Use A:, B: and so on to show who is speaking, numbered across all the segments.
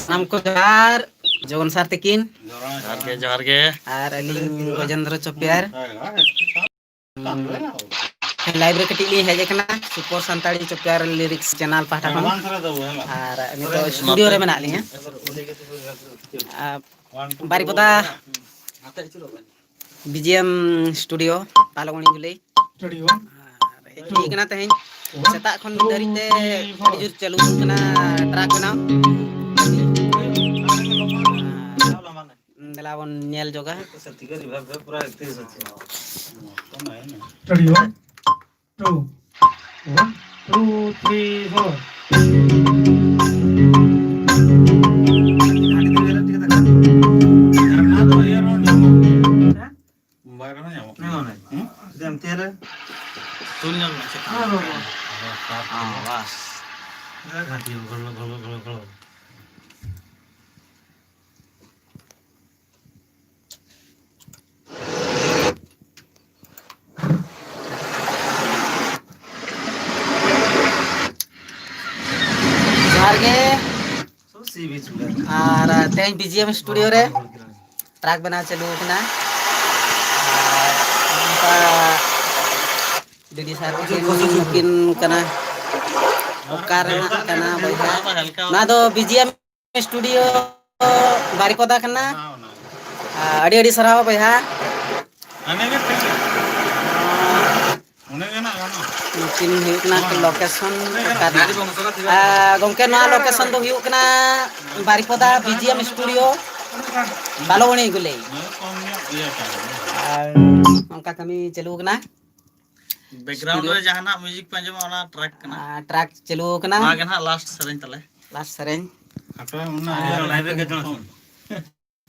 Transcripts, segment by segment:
A: नाम को जोहार जगन सार तकिन
B: जोहार गे
A: और अलिंग गजेंद्र चोपियार लाइव रे कटी ली हेजे कना सुपर संताड़ी चोपियार लिरिक्स चैनल पाठा खन और नितो स्टूडियो रे मेना लिया बारीपदा बीजीएम स्टूडियो पालगणी गुले स्टूडियो हेजी कना तहें सेता खन दरिते अडी जुर चालू कना ट्रैक बनाओ देलावन नेल जोगा स्टूडियो 2 1 2 3 4 और तेज बीजीएम स्टूडियो रे ट्रैक बना चलू कना दीदी सार किन कना ओकार कना बइहा ना दो बीजीएम स्टूडियो बारीपदा कना अड़ी अड़ी सराव बइहा किन हुकना लोकेशन गंके ना लोकेशन दो हुकना बारीपदा बीजीएम स्टूडियो बालोगणी गुले उनका कमी चलू कना
B: बैकग्राउंड रे जहाना म्यूजिक पंजमा ओना ट्रैक कना
A: ट्रैक चलू कना
B: मागे ना लास्ट सरेन तले
A: लास्ट सरेन
B: आपे उना लाइव रे गजन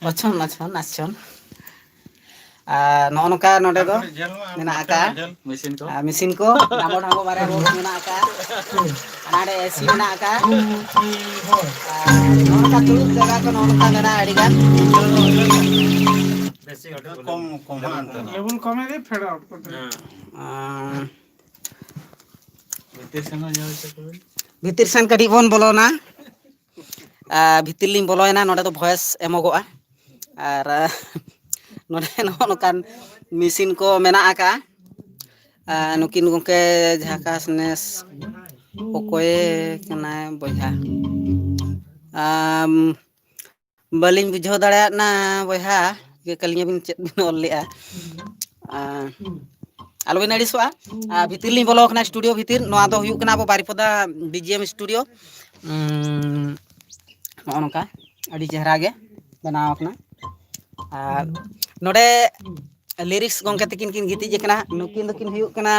A: अच्छा नाचन नो नका नोडे दो मेना आका मशीन को डाबो डाबो बारे रोड मेना आका अनाडे एसी मेना आका नो नका तुल जगह को नो नका मेना अडिगान कम लेवल कमे दे फेड आउट करते भीतर सन कटी बोन बोलो ना भीतर लिंग बोलोयना नोडे तो वॉइस एमोगोआ और नोडे नोकान मशीन को मेना आका नुकिन गंके झाकासनेस ओकोए कना बया बलिंग बुझो दाड़ा ना बया के कलिया बिन चेत बिन ऑल लेआ आलो बिन अड़िसवा भीतर लिंग बोलो कना स्टूडियो भीतर नोआ दो हुयुक कना अब बारीपदा बीजीएम स्टूडियो नोका अड़ी चेहरा गे बनाव कना नोडे लिरिक्स गंके तकिन किन गीति कना नुकिन दकिन हुयुक कना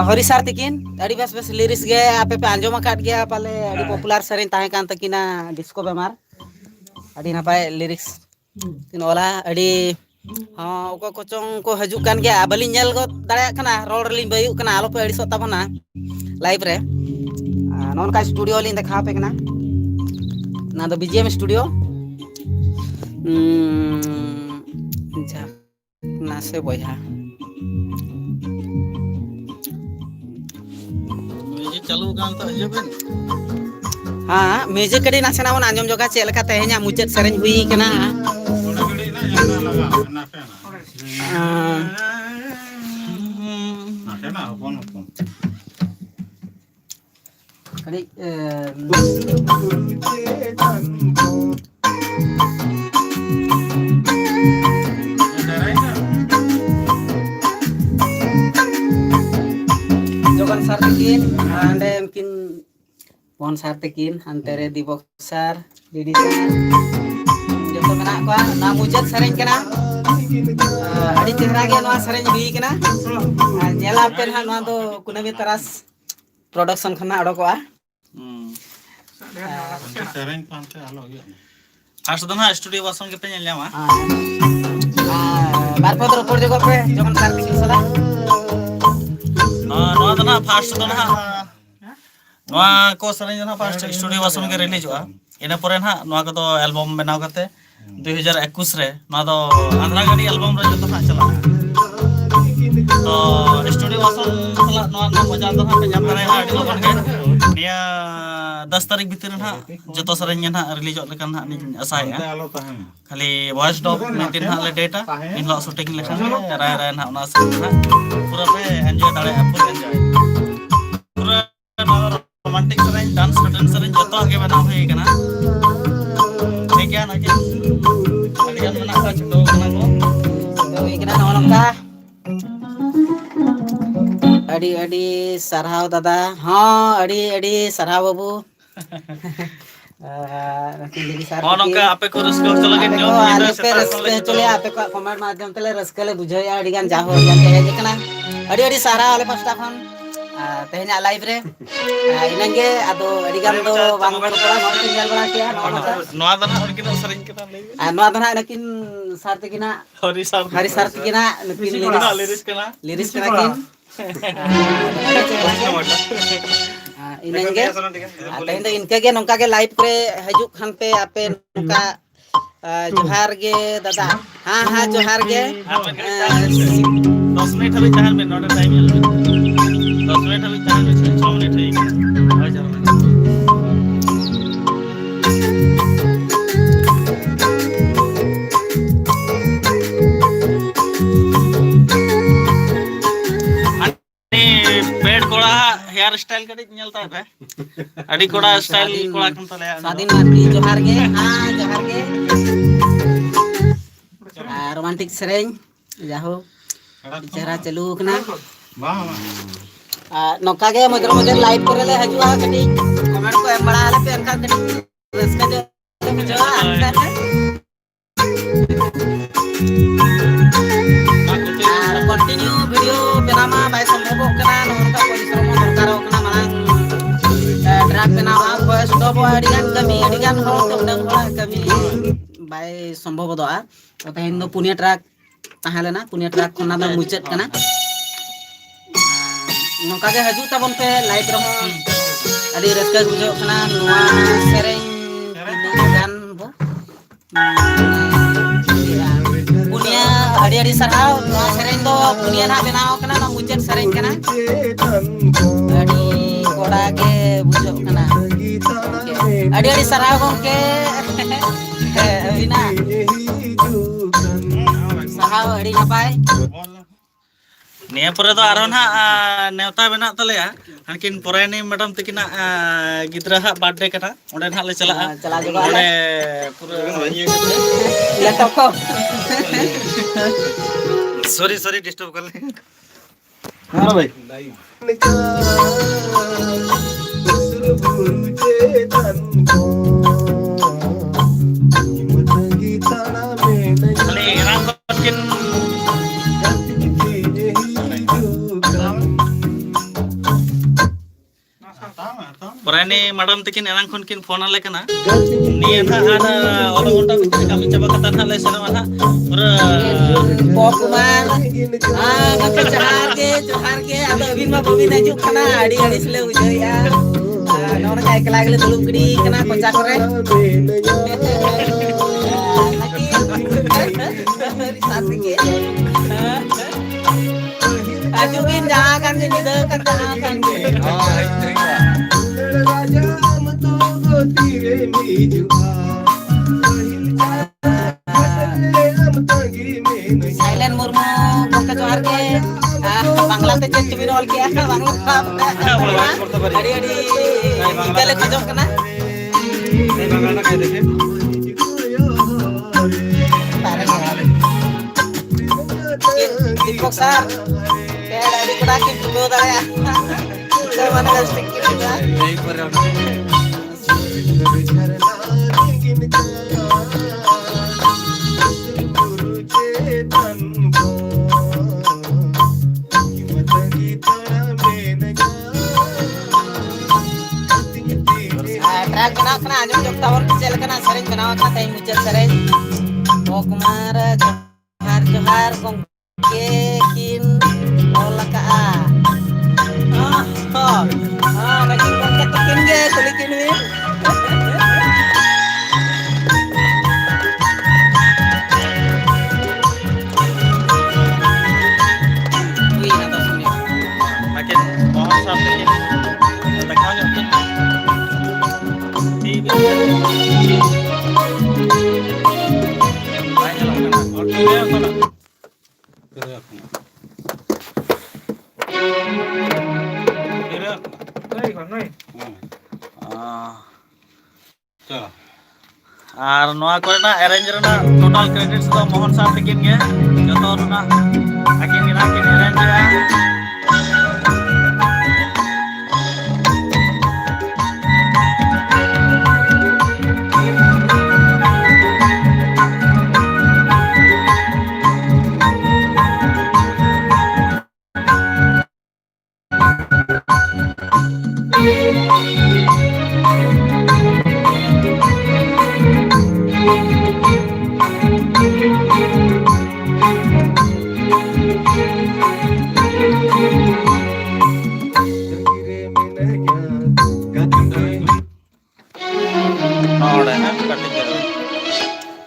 A: हरिसार तकिन अड़ी बस बस लिरिक्स गे आपे पे आंजोम काट गया पाले अड़ी पॉपुलर सरेन ताहे कान तकिना डिस्को बेमार अड़ी नपाय लिरिक्स किन ओला अड़ी हां ओको कोचों को हजुक कान गया बलिन नेल गो दाड़ा कना रोड लिन बयुक कना आलो पे अड़ी सोता बना लाइव रे नोनका स्टूडियो लिन देखा पे कना ना दो बीजीएम स्टूडियो ना से बया
B: म्यूजिक चालू गान तो हजबेन
A: हाँ म्यूजिक कड़ी नासे ना आंजम जोगा चेल का तेहे냐 मुचाद सरेन हुई कना कड़ी जोगन सार तकिन अंडे मकिन पौन सार तकिन अंते रे दिबक सार दीदी सार जोतो मेना को ना मुचाद सरेन कना अड़ी चेहरा गे नवा सरेन हुई कना नेला पे ना नवा दो कुनमी तरास प्रोडक्शन खना अडकोआ
B: सरेन पांते आलो गे फास्ट दो ना स्टूडियो बसम के पे नेल ल्यामा
A: बारपद रोपड़ जगह पे जोगन सार तकिन सला
B: नवा दो ना फास्ट दो ना नवा को सरेन ना फास्ट स्टूडियो बसम के रिलीज हुआ इना परे ना नवा को तो एल्बम बनाव करते 2021 रे नवा दो आंध्रा गाड़ी एल्बम रे जो तो चला तो studio Wason salah nuan mojal tuh penyam tarayana di loban kan dia 10 tarik bitir ha joto serenya ha release lekan ha ni asai ya kali voice dog metin ha le data in lo shooting lekan rai rai ha ona ha pura pe enjoy dale full enjoy pura romantic sereng dance pattern sereng joto ke bana hoye kana Megan aja kalian menak ka joto kana ko
A: Uy, kena nongka. Adi sarhau dada. Adi sarhau babu. Nanti jadi sarhau.
B: Oh nongka ape ko raska chalo ke
A: Ape ko alepe raska chole ape ko comment माध्यम तले raska le bujhoy adi gan jaho gan tehe kana. Adi sarhau ale pasta khon. Tehnya live re. Inange ado adi gan do bang bang pora mau tinggal bana kia.
B: Noa dana orkin sering kita lagi
A: Noa dana nakin sarti kina. Hari sarti kina nakin liris kena kin. Inenge atau इनके के नौका के live पे हजू खान पे आपे नौका जोहार गे दादा हाँ जोहार गे
B: 10 मिनट अभी चाहल में नोट टाइम 10 मिनट अभी चाहल में 6 मिनट है हो जा हेयर स्टाइल कड़ी ñelta है अड़ी कोड़ा स्टाइल कोड़ा कम तले
A: स्वाधीन मार्टी जोहार गे रोमांटिक सेरेंग जाहो चेहरा चलू कना नौका गे मजर लाइव करे ले हजुआ कटी कमेंट को एम बड़ा ले पे अनका कटी रस्का जो कंटिन्यू वीडियो बनामा बाय संभव कना नोका परिश्रम दरकार कना मांग ट्रैक बनावा वॉइस डब अडिगान हो तमदन हो कमी बाय संभव दोआ तो तहन दो पुनिया ट्रैक ताहलेना पुनिया ट्रैक खना दो मुचत कना नोका के हजू तबन पे लाइव रहो अडी रस्का बुझो कना नोआ सेरेंग गान बो पुनिया अड़ी सरहाव नोआ सेरेंग दो पुनिया ना बनाओ कना ना मुचत सेरेंग कना अड़ी कोड़ा के बुझो कना अड़ी सरहाव के अविना सरहाव अड़ी नपाय
B: निया परे तो आरो ना नेवता बना तलेया हनकिन परेनी मैडम तकिना गिद्रा हा बर्थडे कना ओंडे ना ले चला
A: जगह
B: ओंडे पूरा
A: लैपटॉप को
B: सॉरी डिस्टर्ब कर ले हां भाई खाली रात किन परानी मैडम तकिन एरंग खन किन फोन आले कना निया था आना ओला घंटा भीतर कमी चाबा कता था ले सना वाला पूरा
A: कुमार नके जोहार के आदो अबिन मा बबिन हजू कना अड़ी से ले उजया नोर का एकला गले दुलुम कड़ी कना कोचा करे साथी के हजू बिन जहां kan ni de kan जहां kan साइलेंट मुर्मू गोंका जोहार के बांग्ला ते चेक भी रोल किया बांग्ला अड़ी इकले खजो कना बांग्ला का देखे दीपक सर के अड़ी कोड़ा की वीडियो दाया तो माने स्टिक किया एक बार ट्रैक बनाओ कना आजम जब टावर चल कना सरेंज बनाओ कना तई मुचल सरेंज ओ कुमार जोहार कों के किन ओलका lagi kontak kikin ge kulikin wi wih atau sini
B: mohon sampaikan tengah nyok di banyak lah kan ortu ya kan আর নোয়া করে না অ্যারেঞ্জের না টোটাল ক্রেডিটস তো মোহন স্যার থেকে গে যত না আকিন না কিন arrange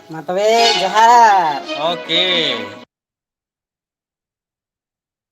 A: Ma tobe johar.
B: Oke.